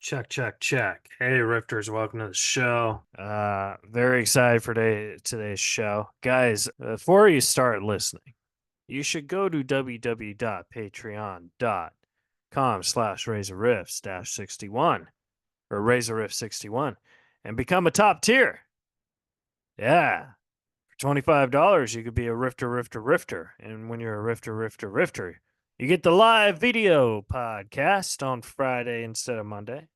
Check, check, check. Hey, Rifters, welcome to the show. Very excited for today's show. Guys, before you start listening, you should go to www.patreon.com/razorriffs-61 or razorriff61 and become a top tier. Yeah. For $25, you could be a Rifter. And when you're a Rifter, you get the live video podcast on Friday instead of Monday.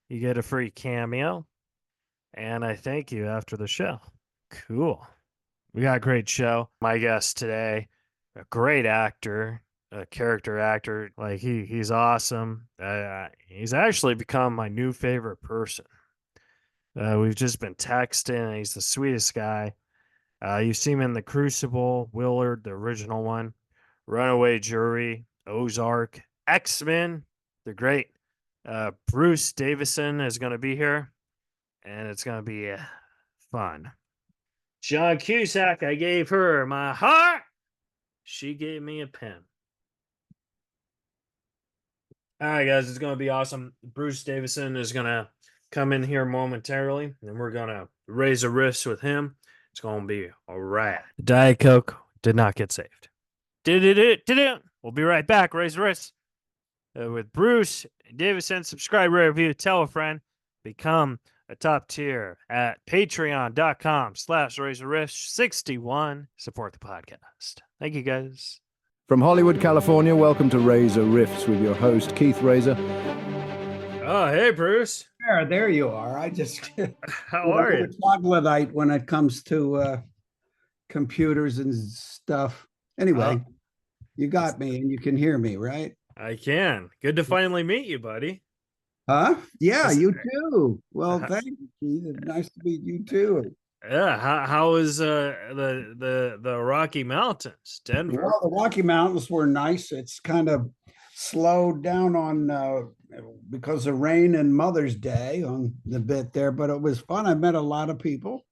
You get a free cameo, and I thank you after the show. Cool. We got a great show. My guest today, a great actor, a character actor. Like he's awesome. He's actually become my new favorite person. We've just been texting. He's the sweetest guy. You see him in the Crucible, Willard, the original one, Runaway, Jury, Ozark, X-Men. They're great. Bruce Davison is going to be here, and it's going to be fun. John Cusack, I gave her my heart. She gave me a pen. All right, guys, it's going to be awesome. Bruce Davison is going to come in here momentarily, and we're going to raise a riffs with him. It's going to be all right. Diet Coke did not get saved. We'll be right back. Raise the riffs with Bruce Davison. Subscribe, rate, review, tell a friend. Become a top tier at patreon.com/razorriffs61. Support the podcast. Thank you, guys. From Hollywood, California, welcome to Razor Riffs with your host, Keith Reza. Oh, hey, Bruce. There you are. I just how are you? Troglodyte when it comes to computers and stuff. Anyway, you got me and you can hear me, right? I can. Good to finally meet you, buddy. Huh? Yeah, you too. Well, thank you. Nice to meet you too. Yeah. How is the Rocky Mountains, Denver? Well, the Rocky Mountains were nice. It's kind of slowed down on because of rain and Mother's Day on the bit there, but it was fun. I met a lot of people.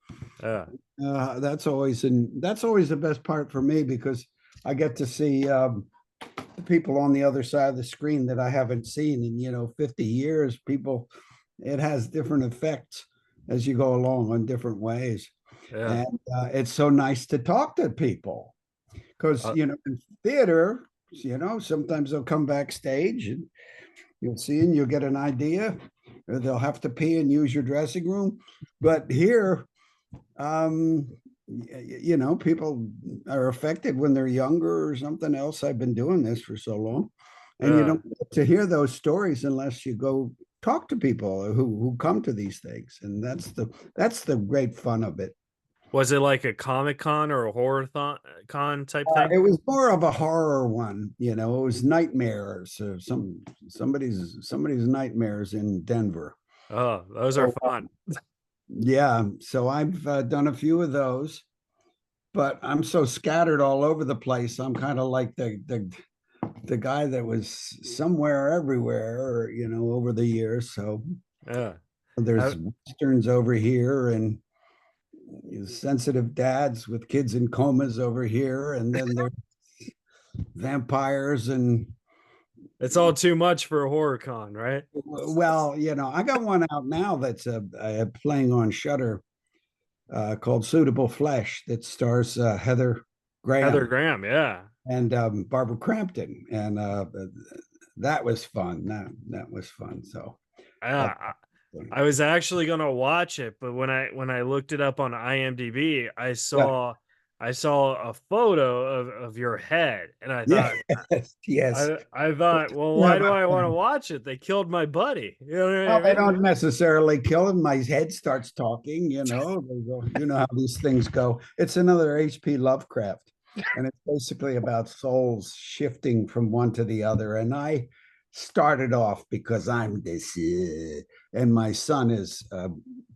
Yeah. That's always the best part for me because I get to see the people on the other side of the screen that I haven't seen in 50 years. It has different effects as you go along in different ways. Yeah. And it's so nice to talk to people because in theater, sometimes they'll come backstage and you'll see and you'll get an idea, or they'll have to pee and use your dressing room. But here, people are affected when they're younger or something else. I've been doing this for so long, and you don't get to hear those stories unless you go talk to people who come to these things, and that's the great fun of it. Was it like a Comic-Con or a horror con type thing? It was more of a horror one. It was nightmares, somebody's nightmares in Denver. Oh, those are fun. Yeah, so I've done a few of those, but I'm so scattered all over the place. I'm kind of like the guy that was somewhere everywhere, over the years. So yeah, there's westerns over here and sensitive dads with kids in comas over here, and then there's vampires, and it's all too much for a horror con, right? Well, I got one out now that's playing on Shudder called Suitable Flesh that stars Heather Graham, yeah, and Barbara Crampton, and that was fun. That was fun. So I was actually gonna watch it, but when I looked it up on IMDb, I saw a photo of your head, and I thought, yes. I thought, well, why do I want to watch it? They killed my buddy. You know what I mean? They don't necessarily kill him. My head starts talking. You know how these things go. It's another H.P. Lovecraft, and it's basically about souls shifting from one to the other. And I started off because I'm this, and my son is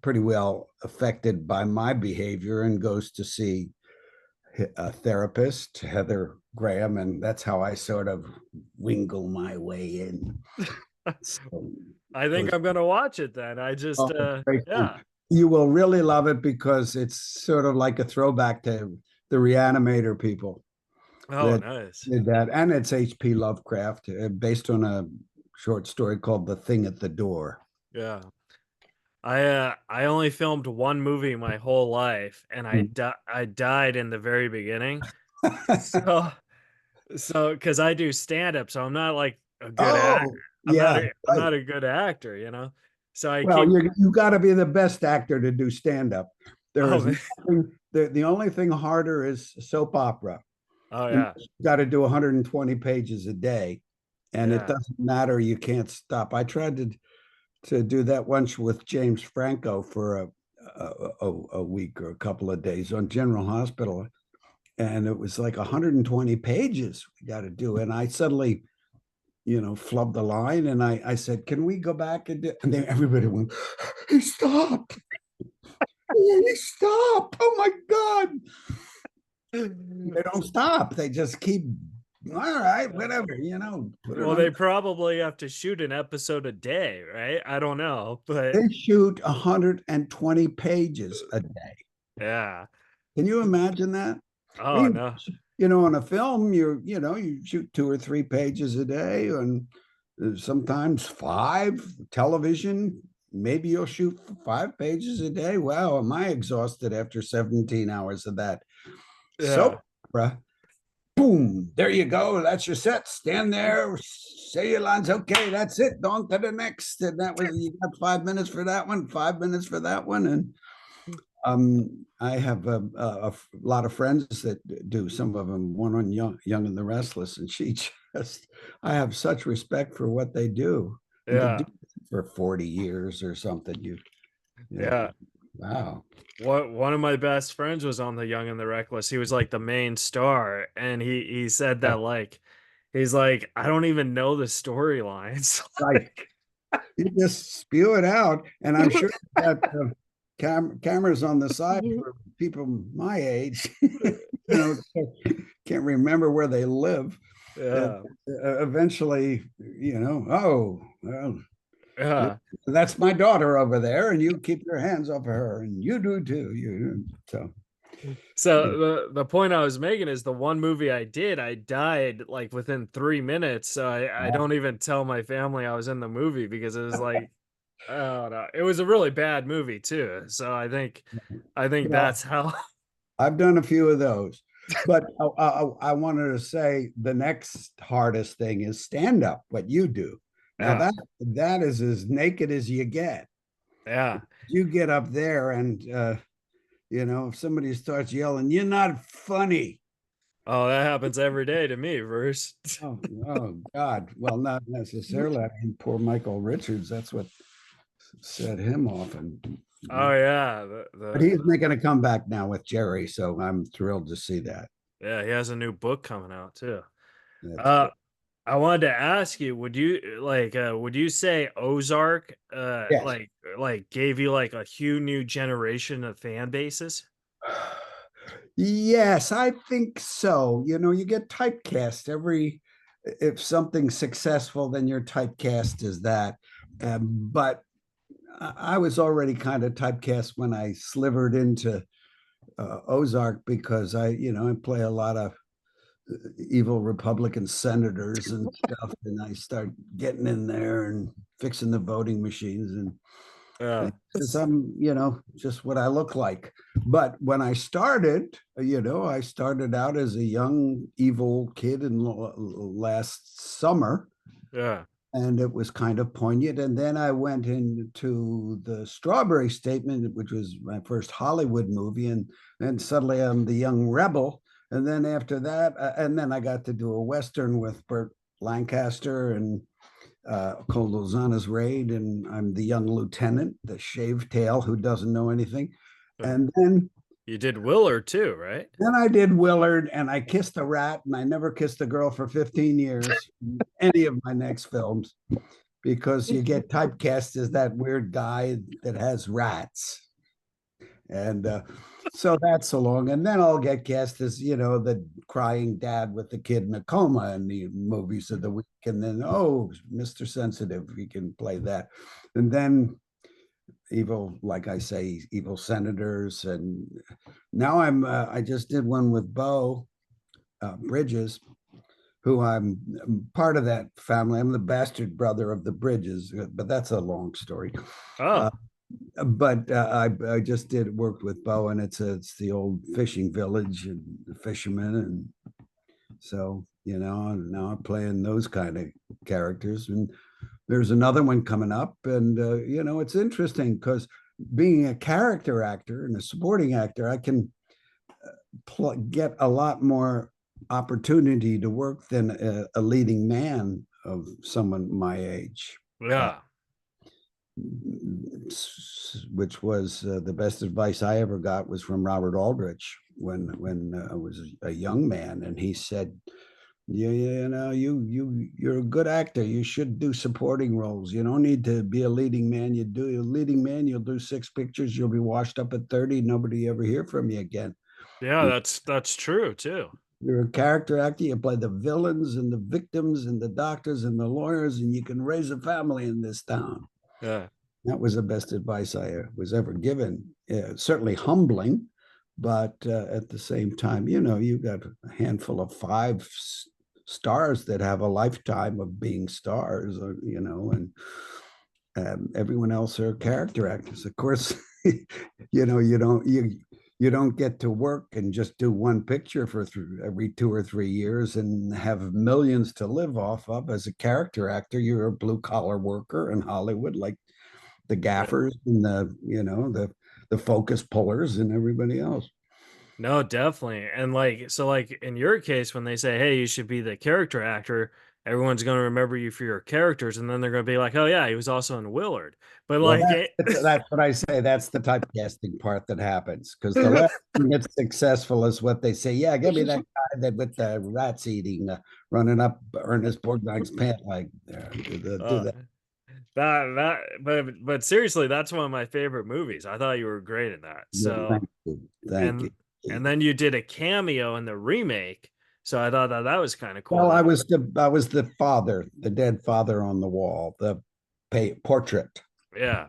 pretty well affected by my behavior and goes to see a therapist, Heather Graham, and that's how I sort of wingle my way in. So, I think I'm going to watch it then. I just, yeah. You will really love it because it's sort of like a throwback to the Reanimator people. Oh, nice. Did that. And it's H.P. Lovecraft, based on a short story called The Thing at the Door. Yeah. I only filmed one movie my whole life, and I died in the very beginning. So because I do stand up, so I'm not like a good act. Oh, yeah. I'm not a good actor, you know. So I Well, keep you got to be the best actor to do stand up. There oh is man. nothing, the only thing harder is soap opera. Oh And yeah. you got to do 120 pages a day, and it Yeah. doesn't matter. You can't stop. I tried to do that once with James Franco for a week or a couple of days on General Hospital, and it was like 120 pages we got to do. And I suddenly, flubbed the line, and I said, "Can we go back and do?" And then everybody went, "He stopped! He stopped! Oh my God!" They don't stop. They just keep. All right, whatever, put it Well, on. they probably have to shoot an episode a day, right? I don't know, but They shoot 120 pages a day. yeah. Can you imagine that? I Oh mean, no. on a film, you shoot 2 or 3 pages a day, and sometimes 5. Television, maybe you'll shoot 5 pages a day. Wow, am I exhausted after 17 hours of that? Yeah. Soap opera, boom, there you go. That's your set. Stand there, say your lines. Okay, that's it. On to the next. And that was, you got 5 minutes for that one, 5 minutes for that one. And I have a lot of friends that do. Some of them, one on Young and the Restless, and she just, I have such respect for what they do. And to Yeah. do it for 40 years or something, Yeah. wow. One of my best friends was on The Young and the Reckless. He was like the main star, and he said that like he's like, I don't even know the storylines. Right. You just spew it out, and I'm sure that cameras on the side for people my age, can't remember where they live. Yeah. Eventually, oh, well, Yeah. that's my daughter over there, and you keep your hands off of her, and you do too. So the point I was making is the one movie I did, I died like within 3 minutes. So I don't even tell my family I was in the movie because it was like, I don't know. It was a really bad movie too. So I think that's how. I've done a few of those, but I wanted to say the next hardest thing is stand up. What you do now, Yeah. that is as naked as you get. Yeah. You get up there, and if somebody starts yelling, "You're not funny." Oh, that happens every day to me, Bruce. Oh God. Well, not necessarily. I mean, poor Michael Richards. That's what set him off. Oh yeah. But he's making a comeback now with Jerry, so I'm thrilled to see that. Yeah, he has a new book coming out too. That's Uh good. I wanted to ask you, would you say Ozark Yes. like gave you like a huge new generation of fan bases? Yes, I think so. You get typecast if something's successful, then you're typecast as that. But I was already kind of typecast when I slivered into Ozark, because I play a lot of evil Republican senators and stuff, and I start getting in there and fixing the voting machines, and Yeah. because I'm, just what I look like. But when I started, I started out as a young evil kid in last summer, Yeah. and it was kind of poignant. And then I went into the Strawberry Statement, which was my first Hollywood movie, and suddenly I'm the young rebel. And then after that, and then I got to do a Western with Burt Lancaster and called Lozana's Raid, and I'm the young lieutenant, the shaved tail who doesn't know anything. And then You did Willard too, right? I did Willard, and I kissed a rat, and I never kissed a girl for 15 years in any of my next films, because you get typecast as that weird guy that has rats. And so that's along. And then I'll get cast as, the crying dad with the kid in a coma in the movies of the week. And then, oh, Mr. Sensitive, he can play that. And then evil, like I say, evil senators. And now I just did one with Bo Bridges, who I'm part of that family. I'm the bastard brother of the Bridges, but that's a long story. Oh, But I just worked with Bo, and it's the old fishing village and the fishermen, and so and now I'm playing those kind of characters. And there's another one coming up, and it's interesting because being a character actor and a supporting actor, I can get a lot more opportunity to work than a leading man of someone my age. yeah. Which was the best advice I ever got was from Robert Aldrich when I was a young man, and he said, you're a good actor. You should do supporting roles. You don't need to be a leading man. You do a leading man, you'll do 6 pictures, you'll be washed up at 30, nobody ever hear from you again. Yeah, that's true too. You're a character actor. You play the villains and the victims and the doctors and the lawyers, and you can raise a family in this town. Yeah. That was the best advice I was ever given. Certainly humbling, but at the same time, you got a handful of 5 stars that have a lifetime of being stars, and everyone else are character actors. Of course, you don't get to work and just do one picture for every 2 or 3 years and have millions to live off of. As a character actor, you're a blue collar worker in Hollywood, like the gaffers and the focus pullers and everybody else. No, definitely. And like in your case, when they say, hey, you should be the character actor, everyone's going to remember you for your characters, and then they're going to be like, oh yeah, he was also in Willard. But Well, that's what I say. That's the typecasting part that happens, because the last thing that's successful is what they say. Yeah, give me that guy that with the rats eating, running up Ernest Borgnine's pant leg. Do that. But seriously, that's one of my favorite movies. I thought you were great in that. So Thank you. And then you did a cameo in the remake. So I thought that was kind of cool. Well, I was the father, the dead father on the wall, the portrait. Yeah.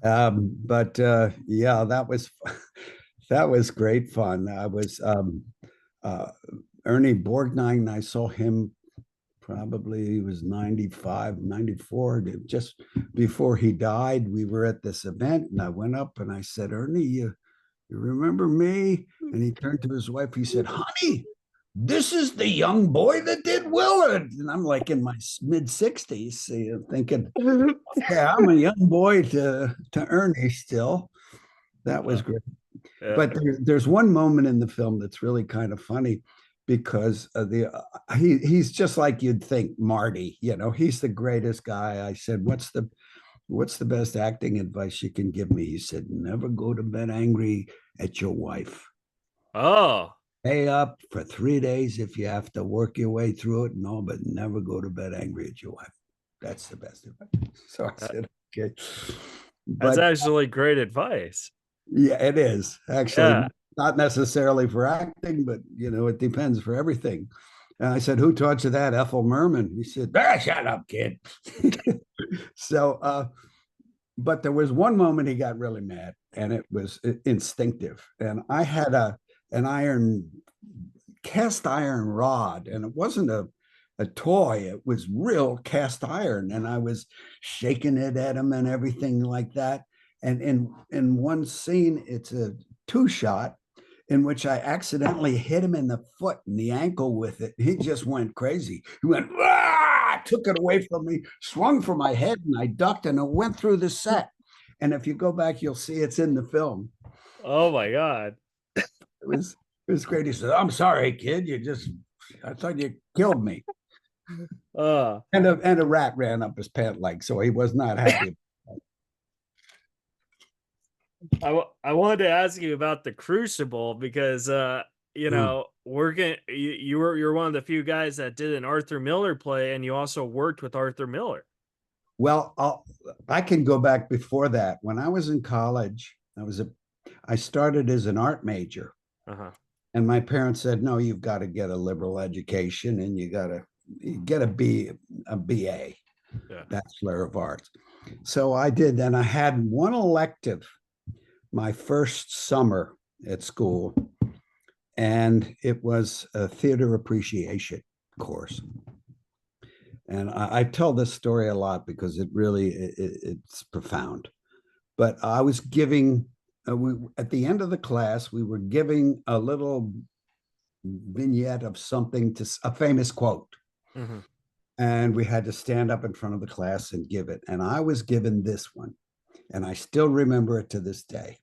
But yeah, that was great fun. I was Ernie Borgnine. I saw him probably, he was 95, 94, just before he died. We were at this event, and I went up and I said, Ernie, you remember me? And he turned to his wife. He said, honey, this is the young boy that did Willard. And I'm like in my mid 60s, thinking, yeah, I'm a young boy to Ernie still. That was great. Yeah. But there's one moment in the film that's really kind of funny, because he's just like you'd think Marty, he's the greatest guy. I said, what's the best acting advice you can give me? He said, never go to bed angry at your wife. Oh. Stay up for 3 days if you have to work your way through it and all, but never go to bed angry at your wife. That's the best advice. So I said, okay. That's actually great advice. Yeah, it is. Actually, yeah. Not necessarily for acting, but, it depends for everything. And I said, who taught you that? Ethel Merman. He said, shut up, kid. So, but there was one moment he got really mad, and it was instinctive. And I had an cast iron rod, and it wasn't a toy. It was real cast iron, and I was shaking it at him and everything like that. And in one scene, it's a 2-shot in which I accidentally hit him in the foot and the ankle with it. He just went crazy. He went, took it away from me, swung for my head, and I ducked, and it went through the set. And if you go back, you'll see it's in the film. Oh my God. It was great. He said, I'm sorry, kid. I thought you killed me. And a rat ran up his pant leg, so he was not happy. I wanted to ask you about the Crucible, because you're one of the few guys that did an Arthur Miller play, and you also worked with Arthur Miller. Well, I can go back before that. When I was in college, I started as an art major. And my parents said, no, you've got to get a liberal education, and you got to get a BA, Bachelor of Arts. So I did, and I had one elective my first summer at school, and it was a theater appreciation course. And I tell this story a lot because it really it's profound. But I was giving at the end of the class, we were giving a little vignette of something, to a famous quote. Mm-hmm. And we had to stand up in front of the class and give it. And I was given this one, and I still remember it to this day.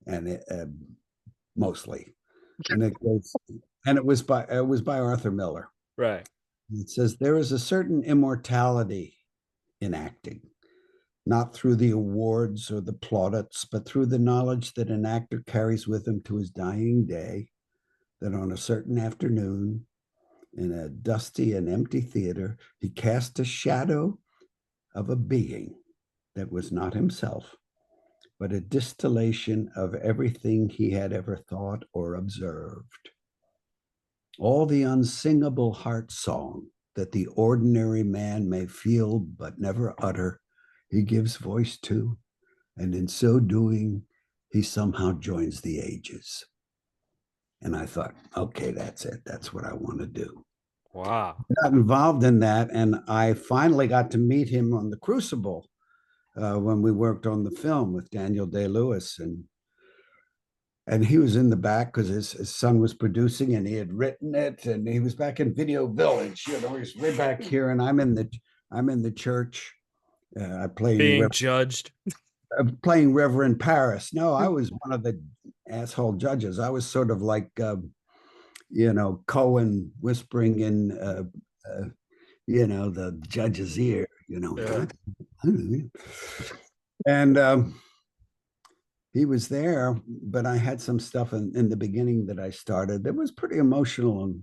And it, mostly, and it was by Arthur Miller. Right. It says, there is a certain immortality in acting, not through the awards or the plaudits, but through the knowledge that an actor carries with him to his dying day, that on a certain afternoon, in a dusty and empty theater, he cast a shadow of a being that was not himself, but a distillation of everything he had ever thought or observed. All the unsingable heart song that the ordinary man may feel but never utter, he gives voice to, and in so doing, he somehow joins the ages. And I thought, okay, that's it. That's what I want to do. Wow. I got involved in that, and I finally got to meet him on the Crucible when we worked on the film with Daniel Day-Lewis, and he was in the back because his son was producing, and he had written it, and he was back in Video Village. He's way back here, and I'm in the church. I Being judged. Playing Reverend Paris. No, I was one of the asshole judges. I was sort of like Cohen whispering in the judge's ear. Yeah. And he was there, but I had some stuff in the beginning that I started that was pretty emotional and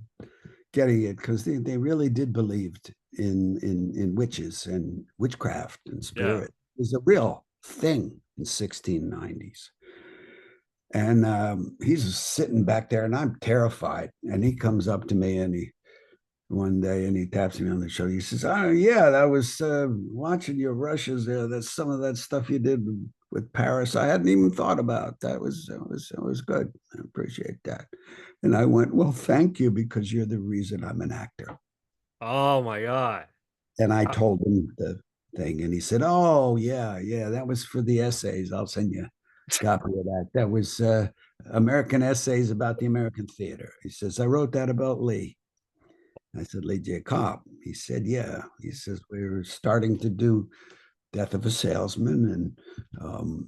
getting it, because they really did believe in witches and witchcraft and spirit. It was a real thing in 1690s. And he's sitting back there, and I'm terrified. And he comes up to me one day and he taps me on the shoulder. He says, "Oh yeah, that was watching your rushes there. That's some of that stuff you did with Paris. I hadn't even thought about. That was good. I appreciate that." And I went, "Well, thank you, because you're the reason I'm an actor." Oh my God. And I told him the thing, and he said, "Oh yeah, that was for the essays. I'll send you a copy of that. That was American essays about the American theater." He says, "I wrote that about Lee." I said, "Lee J. Cobb." He said, "Yeah." He says, "We were starting to do Death of a Salesman, and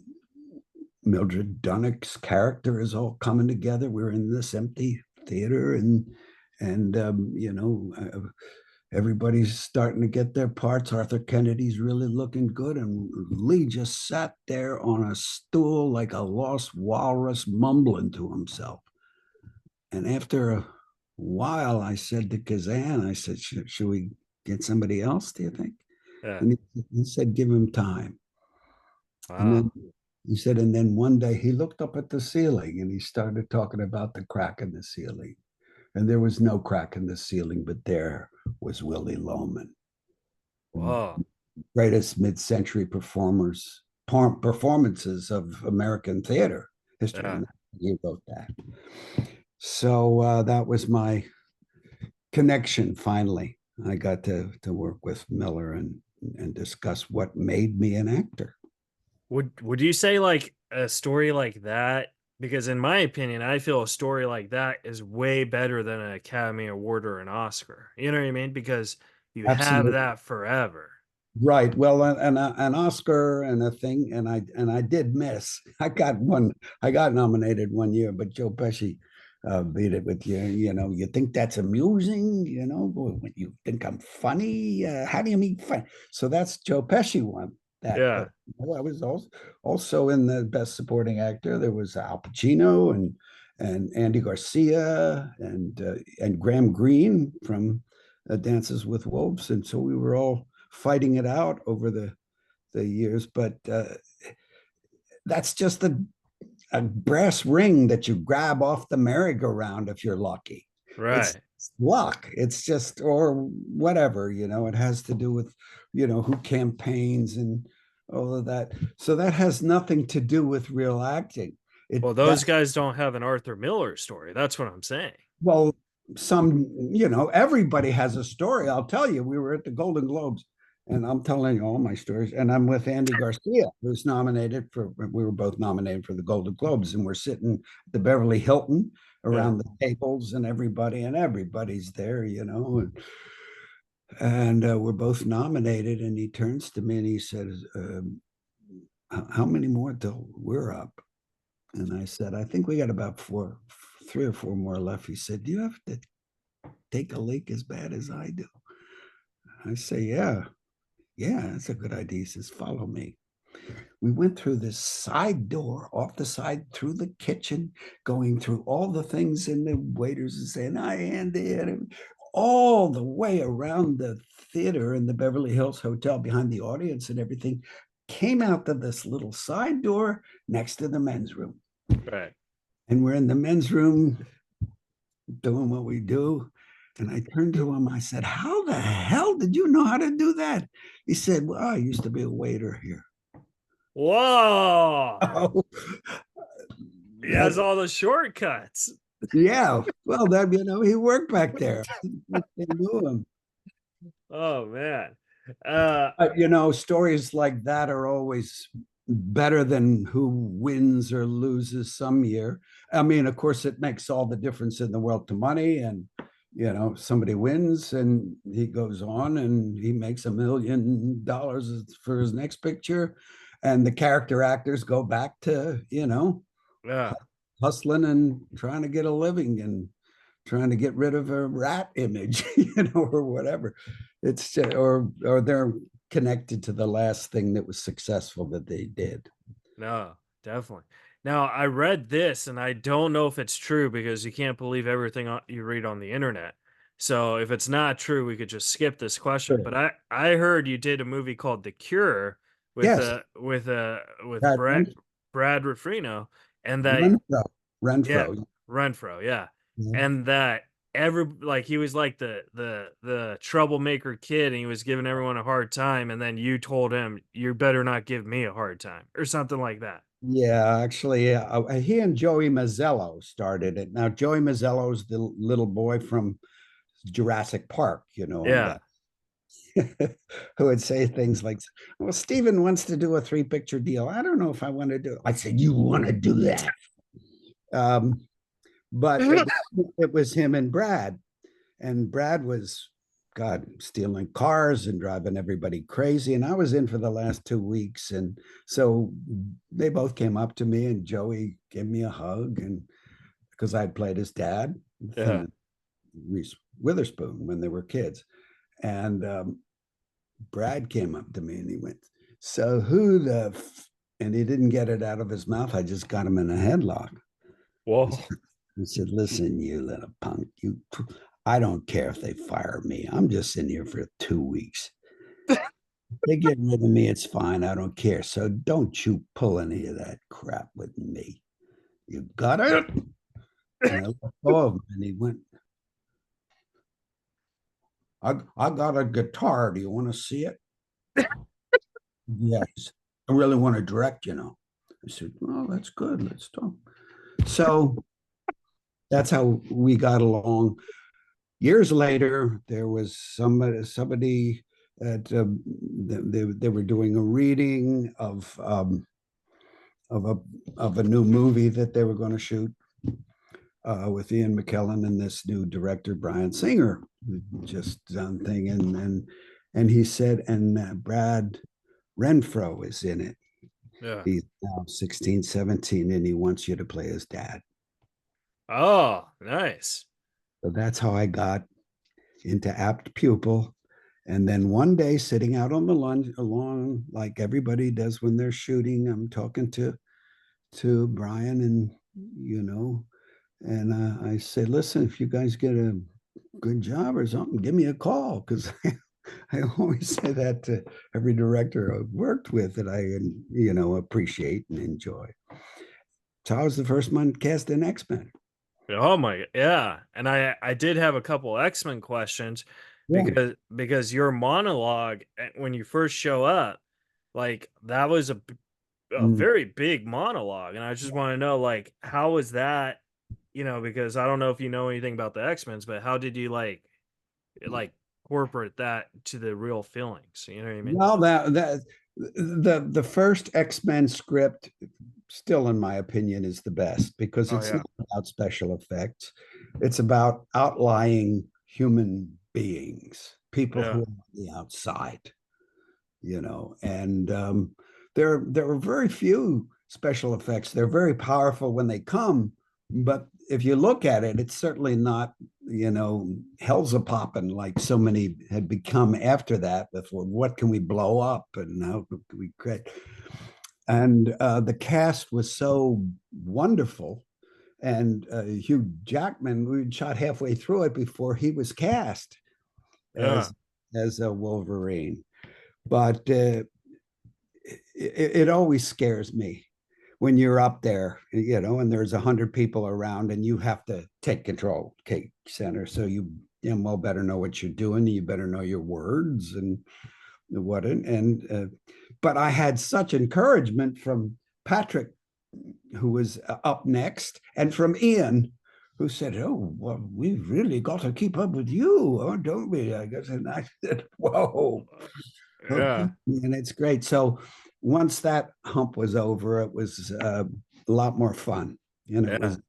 Mildred Dunnick's character is all coming together. We're in this empty theater, and everybody's starting to get their parts. Arthur Kennedy's really looking good, and Lee just sat there on a stool like a lost walrus, mumbling to himself." And after a while, I said to Kazan, I said, should we get somebody else, do you think?" Yeah. And he said, "Give him time." Wow. And then he said, and then one day he looked up at the ceiling and he started talking about the crack in the ceiling. And there was no crack in the ceiling, but there was Willie Loman. Wow. Greatest mid-century performances of American theater history. Yeah. He wrote that. So that was my connection. Finally, I got to work with Miller and discuss what made me an actor. Would you say like a story like that? Because in my opinion, I feel a story like that is way better than an Academy Award or an Oscar. You know what I mean? Because you Absolutely. have that forever. Right. Well, an Oscar and a thing, and I did miss. I got nominated one year, but Joe Pesci beat it with you. You think that's amusing? You think I'm funny? How do you mean funny? So that's Joe Pesci won that. Yeah. But I was also in the Best Supporting Actor. There was Al Pacino and Andy Garcia and Graham Greene from Dances with Wolves, and so we were all fighting it out over the years. But that's just a brass ring that you grab off the merry-go-round if you're lucky. Right. It's luck. It's just, or whatever, it has to do with, who campaigns and all of that. So that has nothing to do with real acting. Well, those guys don't have an Arthur Miller story. That's what I'm saying. Well, some, everybody has a story. I'll tell you, we were at the Golden Globes and I'm telling you all my stories. And I'm with Andy Garcia, who's nominated we were both nominated for the Golden Globes. And we're sitting at the Beverly Hilton around the tables and everybody's there, and we're both nominated. And he turns to me and he says, how many more till we're up? And I said, I think we got about 3 or 4 more left. He said, do you have to take a leak as bad as I do? I say, yeah, that's a good idea. He says, follow me. We went through this side door, off the side, through the kitchen, going through all the things in the waiters and saying, hi, Andy, all the way around the theater in the Beverly Hills Hotel behind the audience and everything, came out of this little side door next to the men's room. Right. And we're in the men's room doing what we do. And I turned to him, I said, how the hell did you know how to do that? He said, well, I used to be a waiter here. Whoa. Oh, He has all the shortcuts. yeah. Well, he worked back there. They knew him. Oh, man. Stories like that are always better than who wins or loses some year. I mean, of course, it makes all the difference in the world to money. And, somebody wins and he goes on and he makes $1 million for his next picture. And the character actors go back to, hustling and trying to get a living and trying to get rid of a rat image, or whatever. It's just, or they're connected to the last thing that was successful that they did. No, definitely. Now, I read this, and I don't know if it's true because you can't believe everything you read on the internet. So if it's not true, we could just skip this question. Sure. But I heard you did a movie called The Cure with Yes. with Brad Brad Renfro, and that Renfro. Renfro, yeah, Yeah. and that he was like the troublemaker kid, and he was giving everyone a hard time, and then you told him, you better not give me a hard time or something like that. Yeah, actually, he and Joey Mazzello started it. Now, Joey Mazzello's the little boy from Jurassic Park, Yeah. who would say things like, well, Steven wants to do a 3-picture deal. I don't know if I want to do it. I said, you want to do that? But it was him and Brad. And Brad was, God, stealing cars and driving everybody crazy. And I was in for the last 2 weeks. And so they both came up to me and Joey gave me a hug. And because I'd played his dad, Reese Witherspoon, when they were kids. And Brad came up to me and he went, so and he didn't get it out of his mouth. I just got him in a headlock. Whoa. He said, listen, you little punk, I don't care if they fire me. I'm just in here for 2 weeks. They get rid of me, it's fine. I don't care. So don't you pull any of that crap with me. You got it? And I let go of him and he went, I got a guitar. Do you want to see it? Yes. I really want to direct, I said, well, that's good. Let's talk. So that's how we got along. Years later, there was somebody that they were doing a reading of a new movie that they were going to shoot with Ian McKellen and this new director Brian Singer, just done thing, and he said, and Brad Renfro is in it. Yeah. He's now 16, 17, and he wants you to play his dad. Oh, nice. So that's how I got into Apt Pupil. And then one day, sitting out on the lawn, like everybody does when they're shooting, I'm talking to Brian, and and I say, listen, if you guys get a good job or something, give me a call, because I always say that to every director I've worked with that I appreciate and enjoy. So I was the first one cast in X-Men. Oh my, yeah. And I did have a couple X-Men questions because your monologue when you first show up, like that was a very big monologue, and I just want to know, like, how was that because I don't know if you know anything about the X-Men, but how did you like incorporate that to the real feelings? You know what I mean? Well, the first X-Men script, still in my opinion, is the best because Oh it's yeah. not about special effects. It's about outlying human beings, people Yeah. who are on the outside, and there are very few special effects. They're very powerful when they come, but if you look at it, it's certainly not, hell's a popping like so many had become after that. With what can we blow up and how can we create? And the cast was so wonderful. And Hugh Jackman, we shot halfway through it before he was cast Yeah. as a Wolverine. But it always scares me when you're up there, and there's 100 people around and you have to take control, Kate Center. So you well better know what you're doing. You better know your words and what. But I had such encouragement from Patrick, who was up next, and from Ian, who said, "Oh, well, we've really got to keep up with you, don't we?" I guess, and I said, "Whoa." Yeah. And it's great. So once that hump was over, it was a lot more fun. And it Yeah. was,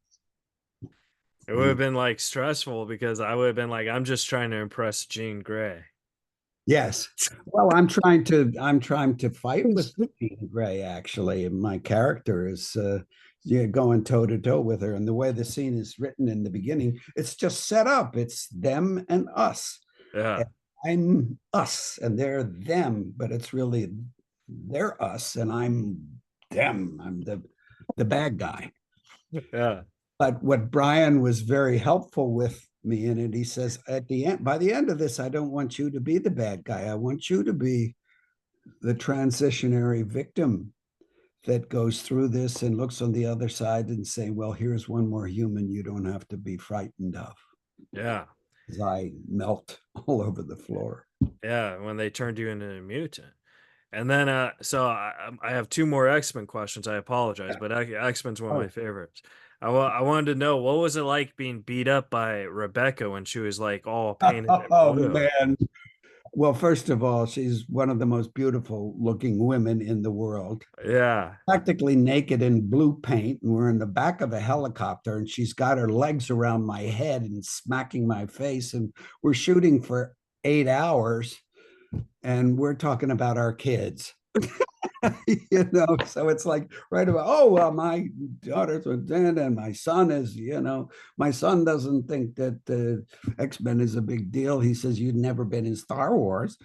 It would have been like stressful because I would have been like, I'm just trying to impress Jean Grey. yes. Well, I'm trying to fight with Jean Grey, actually. And my character is going toe to toe with her. And the way the scene is written in the beginning, it's just set up. It's them and us. Yeah. And I'm us and they're them, but it's really they're us and I'm them. I'm the bad guy. Yeah. But what Brian was very helpful with me in it, he says, at the end, by the end of this, I don't want you to be the bad guy. I want you to be the transitionary victim that goes through this and looks on the other side and say, well, here's one more human you don't have to be frightened of. Yeah. As I melt all over the floor. Yeah. When they turned you into a mutant. And then, so I have two more X-Men questions. I apologize, but X-Men's one of my favorites. I wanted to know, what was it like being beat up by Rebecca when she was like all painted in Oh, blue? man. Well, first of all, she's one of the most beautiful looking women in the world. Yeah. Practically naked in blue paint, and we're in the back of a helicopter, and she's got her legs around my head and smacking my face, and we're shooting for 8 hours, and we're talking about our kids. So it's like right about, oh, well, my daughter's with Dan and my son is, my son doesn't think that X-Men is a big deal. He says, you've never been in Star Wars,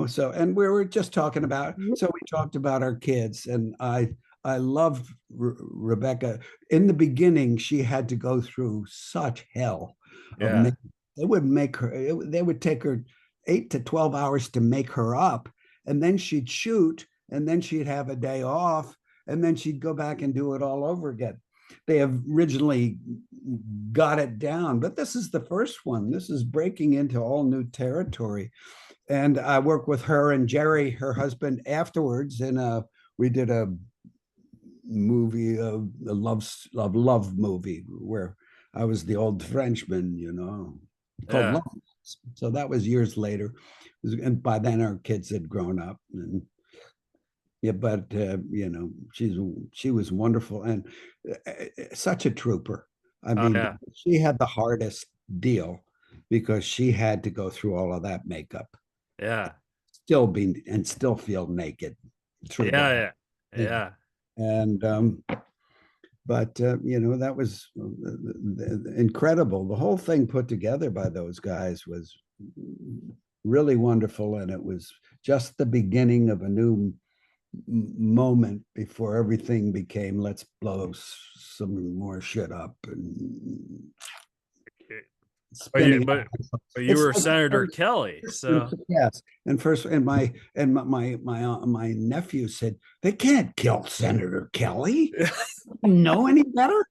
so, and we were just talking about, so we talked about our kids, and I loved Rebecca. In the beginning, she had to go through such hell of Yeah. they would take her 8 to 12 hours to make her up, and then she'd shoot, and then she'd have a day off, and then she'd go back and do it all over again. They have originally got it down, but this is the first one. This is breaking into all new territory. And I worked with her and Jerry, her husband, afterwards, and we did a movie, a love movie, where I was the old Frenchman, called Yeah. Love. So that was years later, and by then our kids had grown up, and yeah, but she was wonderful and such a trooper. I Oh mean, yeah. she had the hardest deal because she had to go through all of that makeup, Yeah. still feel naked through Yeah. that. Yeah. Yeah. And but that was incredible. The whole thing put together by those guys was really wonderful, and it was just the beginning of a new moment before everything became, let's blow some more shit up and But you, spinning. but you It's were like Senator Kelly, so yes, and my nephew said they can't kill Senator Kelly. Know any better?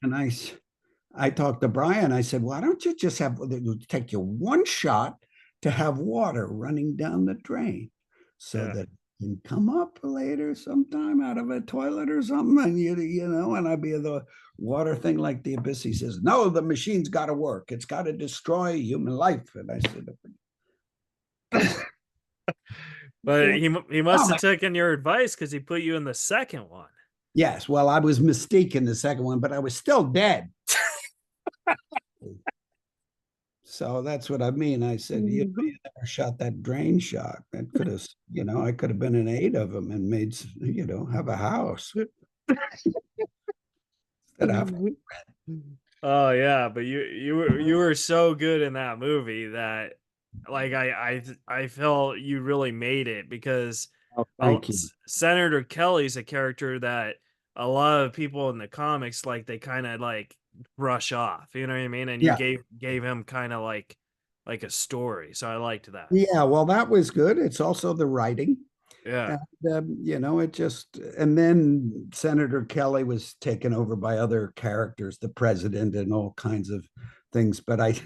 And I talked to Brian. I said, why don't you just have it take you one shot to have water running down the drain so yeah. that can come up later sometime out of a toilet or something, and and I'd be the water thing like the abyss. He says, no, the machine's got to work. It's got to destroy human life. And I said, but he must have taken your advice because he put you in the second one. yes, well, I was Mystique in the second one, but I was still dead. So that's what I mean. I said, you never shot that drain shot. That could have, I could have been in 8 of them and made, have a house. Oh yeah, but you were so good in that movie that like I felt you really made it because thank you. Senator Kelly's a character that a lot of people in the comics like they kind of like brush off, you know what I mean? And you gave him kind of like a story, so I liked that. Yeah, well, that was good. It's also the writing. Yeah. And, it just, and then Senator Kelly was taken over by other characters, the president and all kinds of things. But I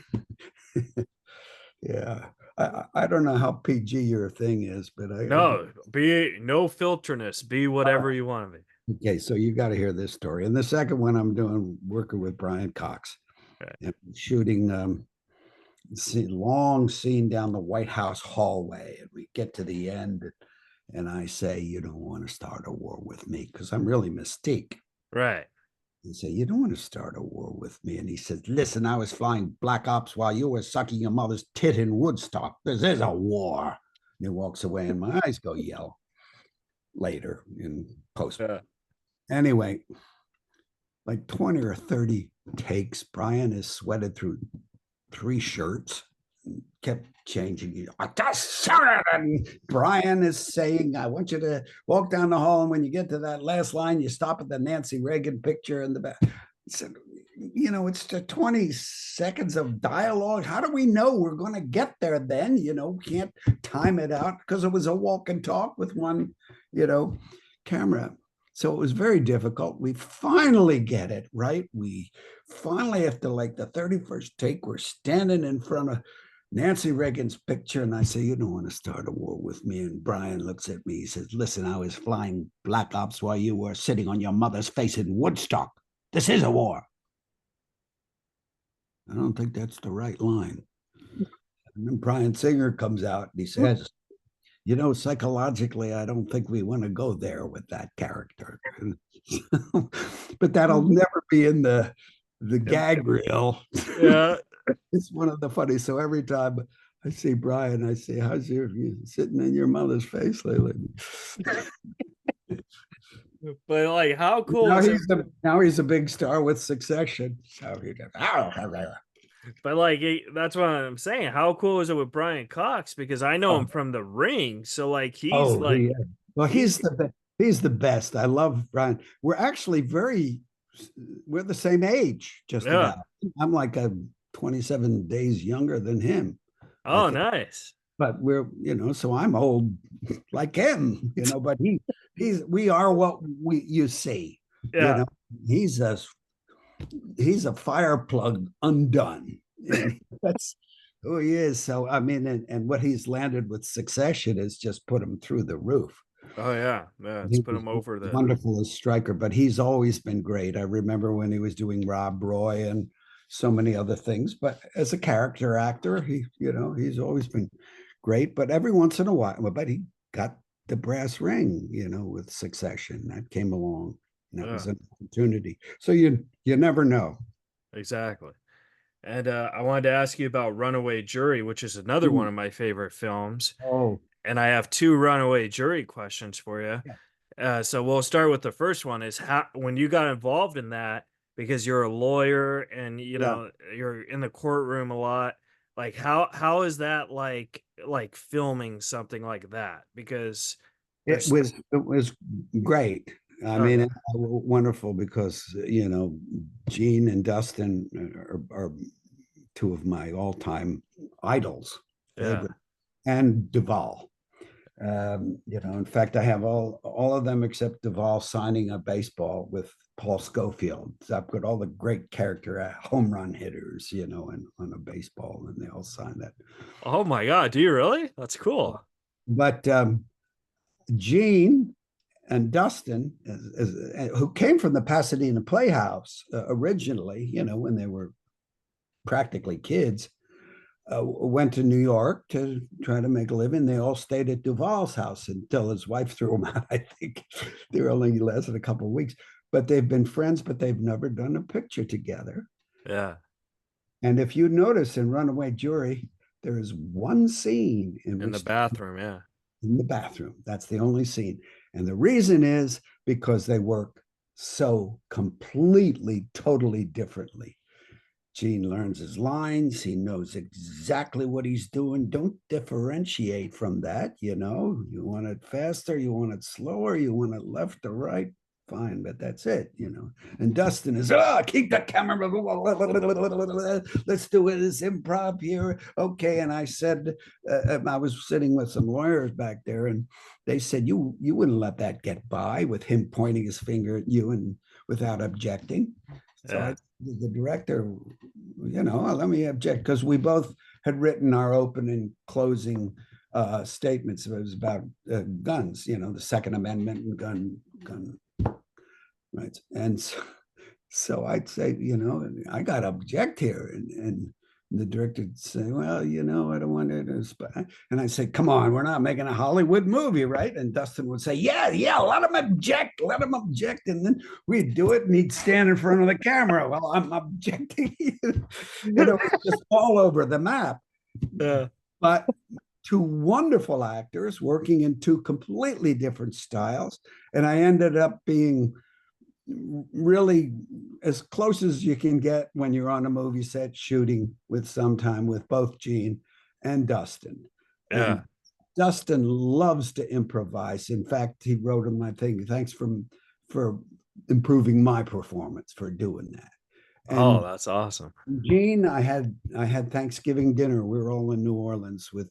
don't know how PG your thing is, but no filterness, be whatever you want to be. Okay, so you got to hear this story. And the second one I'm working with Brian Cox, and shooting long scene down the White House hallway, and we get to the end, and I say, you don't want to start a war with me because I'm really Mystique. Right. He said, you don't want to start a war with me. And he said, listen, I was flying Black Ops while you were sucking your mother's tit in Woodstock. This is a war. And he walks away and my eyes go yellow later in post. Anyway, like 20 or 30 takes, Brian has sweated through 3 shirts, kept changing. And Brian is saying, I want you to walk down the hall, and when you get to that last line, you stop at the Nancy Reagan picture in the back. So, it's the 20 seconds of dialogue. How do we know we're going to get there then? Can't time it out because it was a walk and talk with one, camera. So it was very difficult. We finally get it, right? We finally, after like the 31st take, we're standing in front of Nancy Reagan's picture. And I say, you don't want to start a war with me. And Brian looks at me. He says, listen, I was flying Black Ops while you were sitting on your mother's face in Woodstock. This is a war. I don't think that's the right line. And then Bryan Singer comes out and he says, psychologically, I don't think we want to go there with that character. But that'll never be in the gag reel. Yeah. It's one of the funny. So every time I see Brian, I say, how's you sitting in your mother's face lately? But like, how cool now he's a big star with Succession. So he goes, but like, that's what I'm saying. How cool is it with Brian Cox? Because I know him from The Ring. So like, he's he's the best. I love Brian. We're actually we're the same age, just about. I'm like 27 days younger than him. Oh, nice. But we're, so I'm old like him, but we are what you see. Yeah. He's a fire plug undone. That's who he is. So, I mean, and what he's landed with Succession has just put him through the roof. Oh, yeah. It's put him over the wonderful as striker, but he's always been great. I remember when he was doing Rob Roy and so many other things, but as a character actor, he's always been great. But every once in a while, but he got the brass ring, with Succession that came along. And that was an opportunity. So you never know. Exactly. And I wanted to ask you about Runaway Jury, which is another one of my favorite films. Oh. And I have 2 Runaway Jury questions for you. Yeah. So we'll start with the first one is when you got involved in that, because you're a lawyer and, you're in the courtroom a lot. Like, how is that like filming something like that? Because it was great. I mean, wonderful because, Gene and Dustin are 2 of my all-time idols. Yeah. And Duvall. In fact, I have all of them except Duvall signing a baseball with Paul Scofield. So I've got all the great character home run hitters, and on a baseball, and they all signed that. Oh my God, do you really? That's cool. But Gene and Dustin, who came from the Pasadena Playhouse originally, when they were practically kids, went to New York to try to make a living. They all stayed at Duvall's house until his wife threw him out. I think they only lasted a couple of weeks, but they've been friends, but they've never done a picture together. Yeah. And if you notice in Runaway Jury, there is one scene in the bathroom. Yeah. In the bathroom. That's the only scene. And the reason is because they work so completely, totally differently. Gene learns his lines. He knows exactly what he's doing. Don't differentiate from that. You want it faster, you want it slower, you want it left or right. Fine, but that's it, And Dustin is, keep the camera. Let's do this improv here. Okay. And I said, I was sitting with some lawyers back there, and they said, you wouldn't let that get by with him pointing his finger at you and without objecting. So the director, let me object, because we both had written our open and closing statements. It was about guns, the Second Amendment and gun rights. And so I'd say, I got to object here. And the director would say, well, I don't want to. And I say, come on, we're not making a Hollywood movie, right? And Dustin would say, yeah, let him object. And then we'd do it, and he'd stand in front of the camera. Well, I'm objecting. It was just all over the map. But two wonderful actors working in two completely different styles. And I ended up being really as close as you can get when you're on a movie set shooting with both Gene and Dustin. Yeah. And Dustin loves to improvise. In fact, he wrote in my thing, thanks for improving my performance, for doing that. And that's awesome. Gene, I had Thanksgiving dinner. We were all in New Orleans with